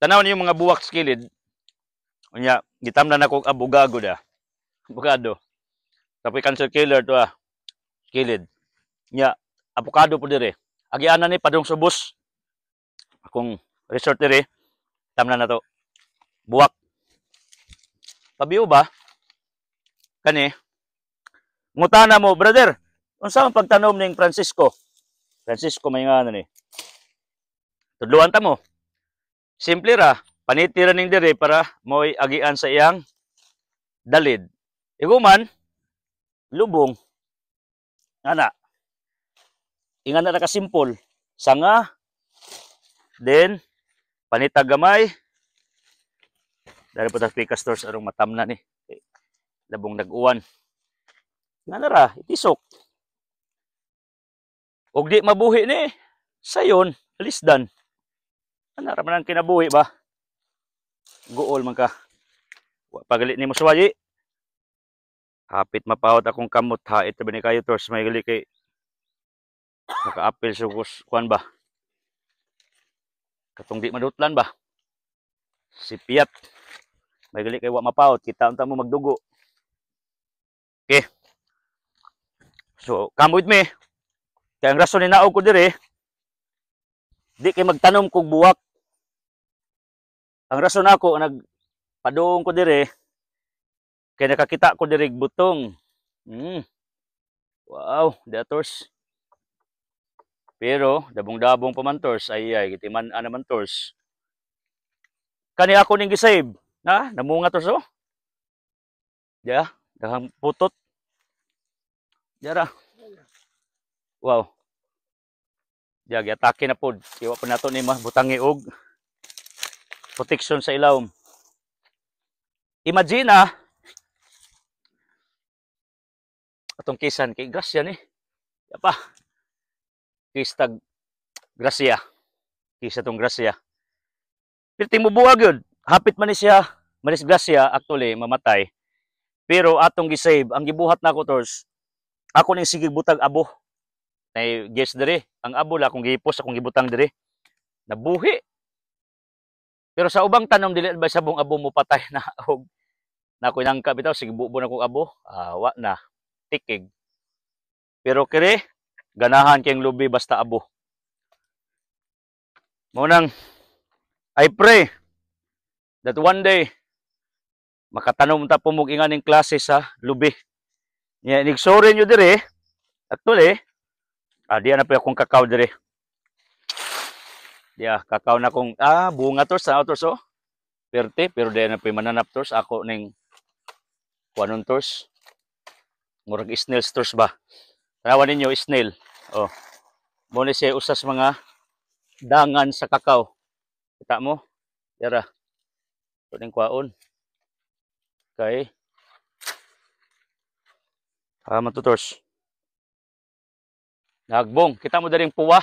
Tanaw niyo mga buwak sa kilid. Unya, gitamnan ako og abogado da. Abogado. Tapos cancer killer to kilid. Nya, avocado po dire. Agianan ni padung subos. Akong resort dire, tamnan na to. Buwak. Pabiyo ba? Kani. Ngutana mo, brother. Unsa man pagtanom ning Francisco? Francisco may nga ni. Tudluan ta mo. Simple ra, panitira ning dire para mo'y agian sa iyang dalid. Iguman, lubong. Ana. Ingan na nakasimpol. Sanga. Then, panitag gamay. Dari po ta Picastores arong matamna ni. Labong nag-uwan. Nga na ra, itisok. Og di mabuhi ni, sayon, alisdan. Ano ra man ang kinabuhi ba? Guol man ka. Pagalit ni mo suwayi. Hapit mapawat akong kamot ha. Ito ba ni kayo tors may gali kay naka-apil sugos kuan ba? Katong di madutlan ba? Si Piat. May gali kay wa mapawat. Kita unta mo magdugo. Okay. So, come with me. Kaya ang rason ni naog ko dire, di kay magtanom kog buwak. Ang rason ako, nagpadung ko dire, kaya nakakita ko dire butong. Wow, dators. Pero, dabong-dabong pa man tors, ay kitiman naman tors. Kani ako ning gisave, na, namunga tors oh. Diya, dahang putot. Diya ra. Wow. Diya, giatake na pod. Iwa pa nato ni butangi og protection sa ilawom. Imagine atong kisan kay grasya ni. Yapa. Kistag grasya. Kisa tong grasya. Pirti mo buwag yun. Hapit man ni siya. Manis grasya, actually, mamatay. Pero atong gisave, ang gibuhat na ko tors, ako ning sige butag abo. Nay guess dire, ang abo la akong gihipos akong gibutang dire. Nabuhi. Pero sa ubang tanom dili ba sabong abo mo patay na og na ko nangka bitaw sige bubo na kog abo. Wa na tikig. Pero kire ganahan kayong lubi basta abo. Mao nang I pray that one day makatanom ta pumog inganing klase sa lubi. Nya nigsoren nyo dire actually diyan na po akong kakao dire. Diya, kakao na kong, bunga tos, oh. Perte, pero diyan na po mananap tos. Ako ning, kuanon tos. Murag snail tos ba? Tanawan ninyo, snail. Oh. Muna siya usas mga dangan sa kakao. Kita mo? Yara. Ito ning kwaon. Okay. Matutos. Nagbong. Kita mo daring puwa.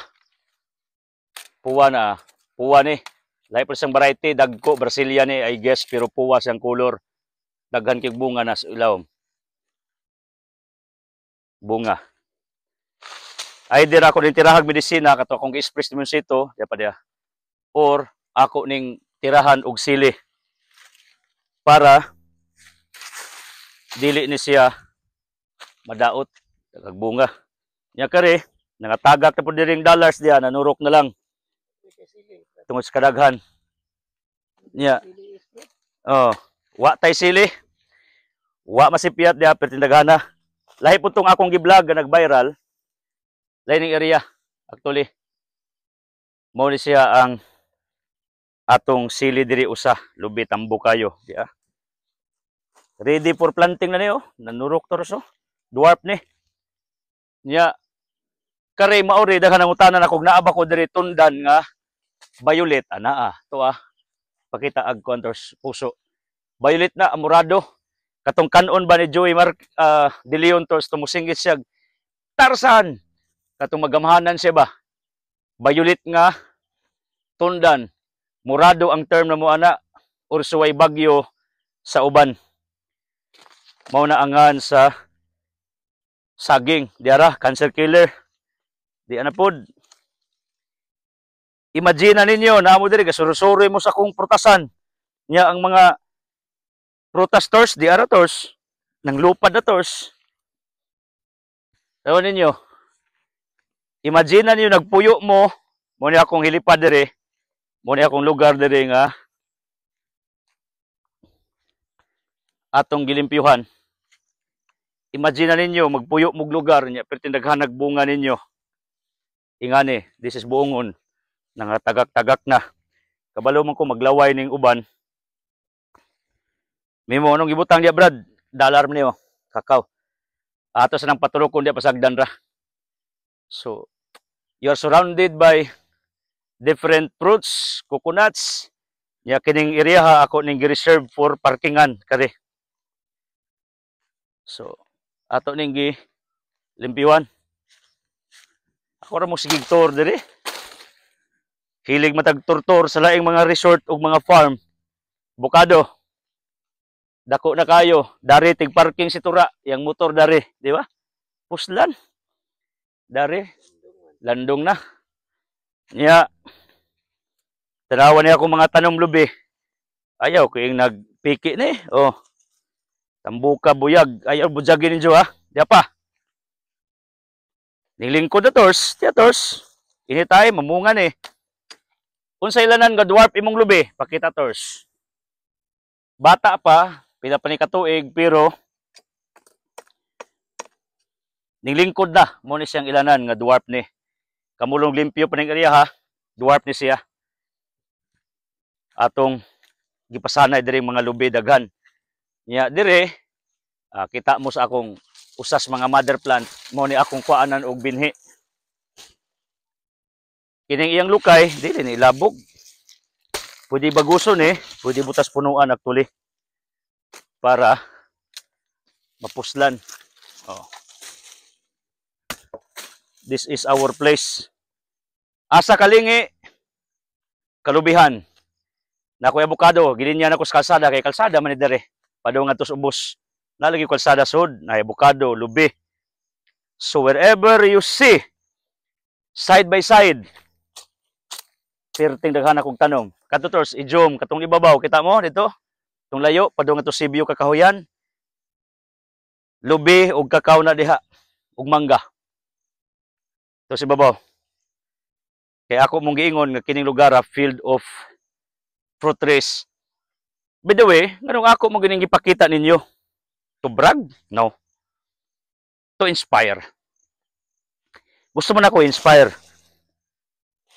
Puwa na. Puwa ni. Lahi pa siyang variety. Dagko. Brazilian ni. I guess. Pero puwa siyang color. Daghan kig bunga na sa ilawom. Bunga. Either ako ning tirahag medisina. Kato akong express naman sito. Diya pa diya. Or ako ning tirahan og sili. Para dili ni siya madaot. Dagbunga. Nya kare. Nangatagak na po diring dollars diya, nanurok na lang. Tungod sa kadaghan. Nya. Oh, wa tay sili. Wa masipiat diya pertindaghana. Lahi po tong akong gi-vlog nga nag-viral. Lahi ning area actually. Mao ni siya ang atong sili diri usa, lubi tambo kayo, diya. Ready for planting na niyo, nanurok to dwarf ni. Nya kare maori daghan ang utanan ako naaba ko diri tundan nga violet to pakita ag contours puso violet na amorado katong kanon ba ni Joey De Leon tos tumusingit siya Tarzan katong magamhanan siya ba violet nga tundan morado ang term na mo ana or suway bagyo sa uban mao na angan sa saging diara cancer killer. Di ana pod. Imagine na ninyo na amo diri gasurusuri mo sa kung prutasan. Nya ang mga prutas stores, di ara stores, nang lupad na stores. Tawo ninyo. Imagine na ninyo nagpuyo mo ni akong hilipad diri, mo ni akong lugar diri nga atong gilimpyuhan. Imagine na ninyo magpuyo mog lugar nya perti daghan nagbunga ninyo. Ingani, this is buongon. Nangatagak-tagak na. Kabalo man ko maglaway ning uban. Mimo anong gibutang dia brad? Dollar man niyo. Kakao. Ato sa nang patulokon dia pasagdan ra. So, you're surrounded by different fruits, coconuts. Ya kining area ha ako ning reserve for parkingan kare. So, ato ning gi limpiwan. Ako ra mo sigig tour diri. Hilig matag tur-tur sa laing mga resort ug mga farm. Bukado. Dako na kayo, dari tig parking si tura, yang motor dari, di ba? Puslan. Dari landong na. Nya tanawan niya akong mga tanom lubi. Ayaw ko yung nagpiki ni. Oh. Tambuka buyag. Ayaw bujagin ninyo ha. Di pa. Nilingkod na tors. Diya tors. Ini tayo mamungan eh. Kung sa ilanan nga dwarf imong lubi, pakita tors. Bata pa, pinapanikatuig, pero ninglingkod na mo ni siyang ilanan nga dwarf ni. Kamulong limpyo pa ning area ha. Dwarf ni siya. Atong gipasanay diri mga lubi daghan. Nya dire kita mo sa akong usas mga mother plant mo ni akong kuanan og binhi. Kining iyang lukay, dili ni labog. Pwede baguson pwede butas punuan actually para mapuslan. Oh. This is our place. Asa kalingi kalubihan. Na ko abukado, gilinya na ko sa kalsada kay kalsada man ni dere. Padung atos ubos. Nalagi kalsada sud, na abukado, lubi. So wherever you see side by side perting daghan akong tanom. Katutors, ijom, katong ibabaw, kita mo dito? Itong layo, padung ito Sibiu kakahuyan. Lubi, ug kakao na diha, ug mangga. Ito si babaw. Kaya ako mong giingon nga kining lugar field of fruit trees. By the way, nganong ako mo gining ipakita ninyo? To brag? No. To inspire. Gusto mo na ako inspire.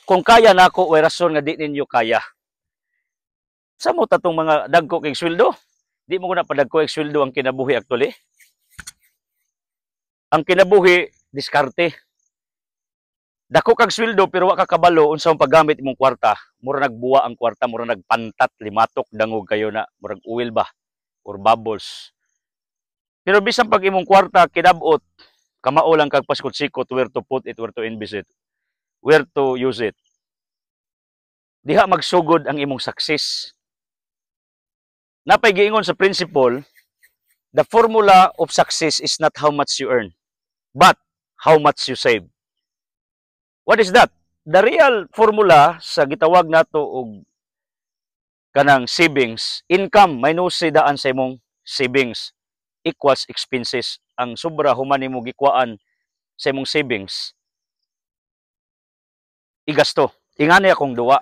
Kung kaya na ako, way rason nga di ninyo kaya. Sa mo tatong mga dagko kay sweldo? Di mo ko na padagko kay sweldo ang kinabuhi actually. Ang kinabuhi, diskarte. Dako kag sweldo pero wa ka kabalo unsa ang paggamit imong kwarta. Mura nagbuwa ang kwarta, mura nagpantat, limatok, dangog kayo na, murag oil ba or bubbles. Pero bisan pag imong kwarta kinabot, kamao lang kag paskot-sikot where to put it, where to invest it, where to use it. Diha magsugod ang imong success. Napay giingon sa principle, the formula of success is not how much you earn, but how much you save. What is that? The real formula sa gitawag nato og kanang savings, income minus daan sa imong savings equals expenses. Ang sobra human nimo gikwaan sa imong savings, igasto. Ingani akong duwa.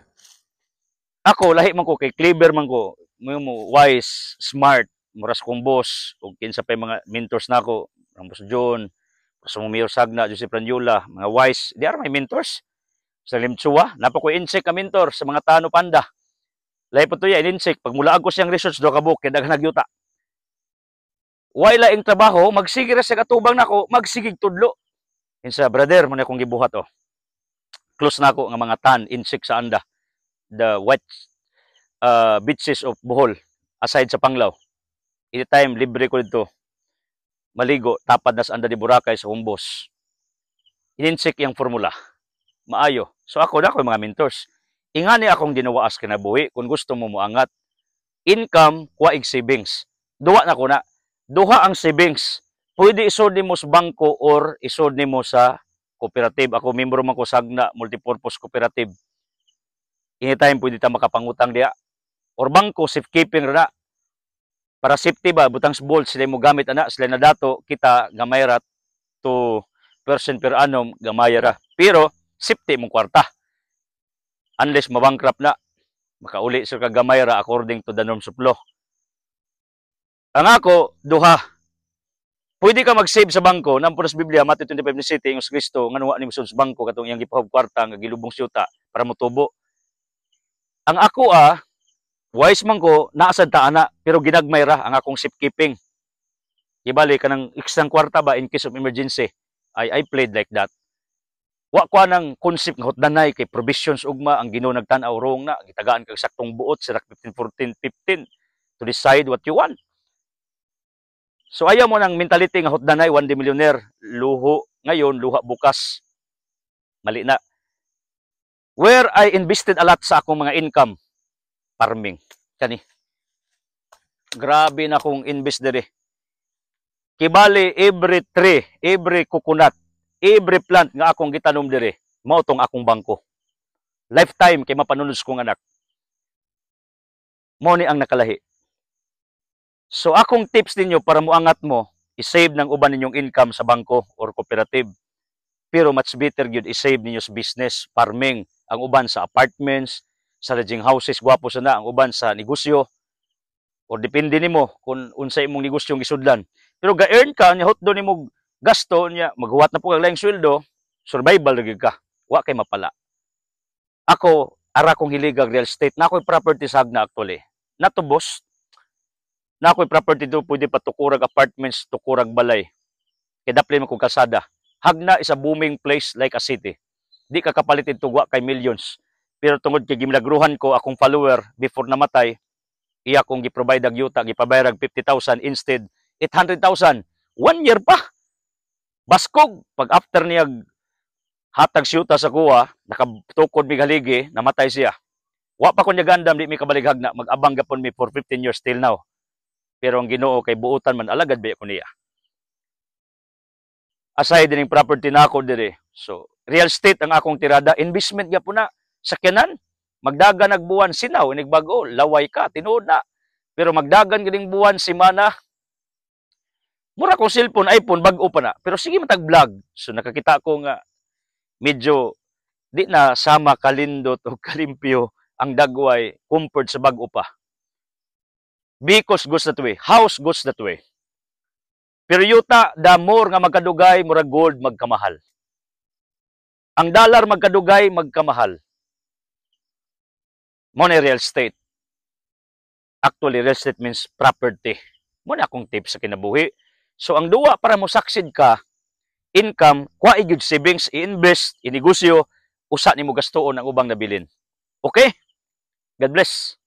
Ako lahi man ko kay clever man ko, mo wise, smart, muras kong boss ug kinsa pay mga mentors nako, Ramos John, Pasong Mayor Sagna, Joseph Ranyola, mga wise, di ara may mentors. Sa Limtsua, napa ko insek ka mentor sa mga Tano Panda. Lahi po to ya, insek, pag mula ako siyang research do ka book, kaya daghan nagyuta. Way laing trabaho, magsige ra sa katubang nako, magsigig tudlo. Kinsa brother, mo na akong gibuhat oh. Close na ako nga mga tan, insek sa anda. The white beaches of Bohol, aside sa Panglao. Anytime, libre ko dito. Maligo, tapad na sa anda di Boracay sa Humbos. Ininsik yung formula. Maayo. So ako na ako mga mentors. Ingani akong ginawaas kinabuhi kung gusto mo moangat. Income, kuwaig savings. Duwa na ko na. Duha ang savings. Pwede isod nimo sa bangko or isod nimo sa cooperative. Ako membro man ko Sagna Multipurpose Cooperative. anytime pwede ta makapangutang diya. Or bangko, safekeeping ra na. Para safety ba, butang bolt sila mo gamit ana, sila na dato, kita gamay ra 2% per annum, gamay ra. Pero, safety mong kwarta. Unless mabankrupt na, makauli sa kagamay ra according to the norms of law. Ang ako, duha. Pwede ka mag-save sa bangko, nang punas Biblia, Matthew 25:7, yung Kristo, nga nuwa ni sa bangko, katong iyang gipahog kwarta, nga gilubong siyuta, para motubo. Ang ako wise man ko, naasad ta ana, pero ginagmay ra ang akong safekeeping. Ibali ka ng eksang kwarta ba in case of emergency. I played like that. Wa ko nang concept nga hotdanay kay provisions ugma ang Ginoo nagtan-aw wrong na gitagaan kag saktong buot Sirach 15:14-15 to decide what you want. So ayaw mo nang mentality nga hotdanay one day millionaire, luho ngayon, luha bukas. Mali na. Where I invested a lot sa akong mga income, farming. Kani. Grabe na akong invest diri. Kibali every tree, every coconut, every plant nga akong gitanom diri, mao tong akong bangko. Lifetime kay mapanunos kong anak. Mo ni ang nakalahi. So akong tips ninyo para moangat mo, i-save ng uban ninyong income sa bangko or cooperative. Pero much better gyud i-save ninyo sa business, farming, ang uban sa apartments, sa lodging houses, gwapo sana, ang uban sa negosyo. O depende nimo kung unsay imong negosyo ang gisudlan. Pero ga-earn ka, nya hot do nimo gasto niya, maghuwat na po kag laing sweldo, survival lagi ka. Wa kay mapala. Ako, ara kong hiligag real estate, na ako'y property sa Hagna actually. Natubos, na ako'y property do, pwede pa tukurag apartments, tukurag balay. Kaya dapat mo kong kalsada. Hagna is a booming place like a city. Di ka kapalitin tugwa kay millions. Pero tungod kay gimilagruhan ko akong follower before namatay, iya kong gi-provide ang yuta, gipabayarag 50,000 instead 800,000. 1 year pa. Baskog, pag after niya hatag siyuta sa kuha, nakatukod mi haligi, namatay siya. Wa pa ko niya gandam, di mi kabalighag na, mag-abang gapon mi for 15 years till now. Pero ang Ginoo kay buutan man, alagad ba ko niya. Aside din property na ako diri. So, real estate ang akong tirada, investment gyapon na, sakyanan, magdagan nagbuwan sinaw, inigbago, laway ka, tinuod na. Pero magdagan ganing buwan, simana, mura kong cellphone, iPhone, bag-o pa na. Pero sige matag-vlog. So nakakita ko nga, medyo di na sama kalindot o kalimpyo ang dagway compared sa bag-o pa. Because goes that way. House goes that way. Pero yuta, the more nga magkadugay, mura gold magkamahal. Ang dollar magkadugay, magkamahal. Mo na real estate. Actually, real estate means property. Mo na akong tips sa kinabuhi. So, ang duwa para mo succeed ka, income, kuha i-good savings, i-invest, i-negosyo, usa ni mo gastoon ang ubang nabilin. Okay? God bless.